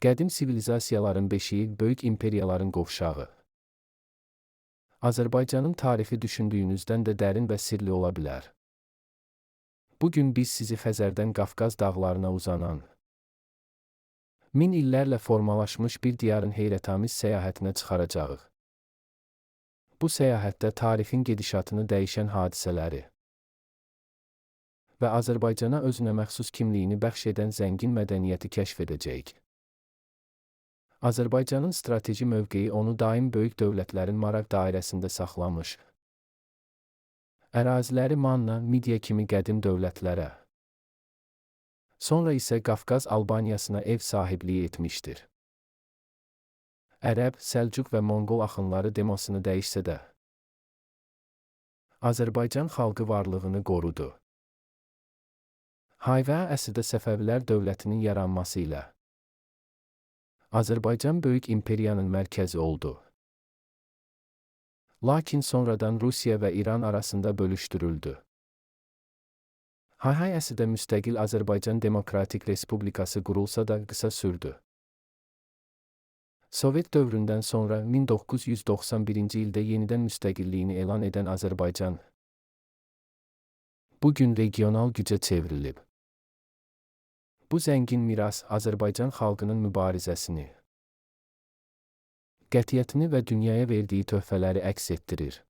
Qədim sivilizasiyaların beşiği, böyük imperiyaların qovşağı. Azərbaycanın tarixi düşündüyünüzdən də dərin və sirli ola bilər. Bugün biz sizi Xəzərdən Qafqaz dağlarına uzanan, min illərlə formalaşmış bir diyarın heyrətamiz səyahətinə çıxaracağıq. Bu səyahətdə tarixin gedişatını dəyişən hadisələri və Azərbaycana özünəməxsus kimliyini bəxş edən zəngin mədəniyyəti kəşf edəcəyik. Azərbaycanın strateji mövqeyi onu daim böyük dövlətlərin maraq dairəsində saxlamış. Əraziləri Manna, Midiya kimi qədim dövlətlərə, sonra isə Qafqaz Albaniyasına ev sahibliyi etmişdir. Ərəb, Səlcuq və Monqol axınları demosunu dəyişsə də, Azərbaycan xalqı varlığını qorudu. Hayva əsrdə Səfəvilər dövlətinin yaranması ilə Azərbaycan böyük imperiyanın mərkəzi oldu. Lakin sonradan Rusiya və İran arasında bölüşdürüldü. Hayhay əsrdə müstəqil Azərbaycan Demokratik Respublikası qurulsa da qısa sürdü. Sovet dövründən sonra 1991-ci ildə yenidən müstəqilliyini elan edən Azərbaycan bugün regional gücə çevrilib. Bu zəngin miras Azərbaycan xalqının mübarizəsini, qətiyyətini və dünyaya verdiyi töhfələri əks etdirir.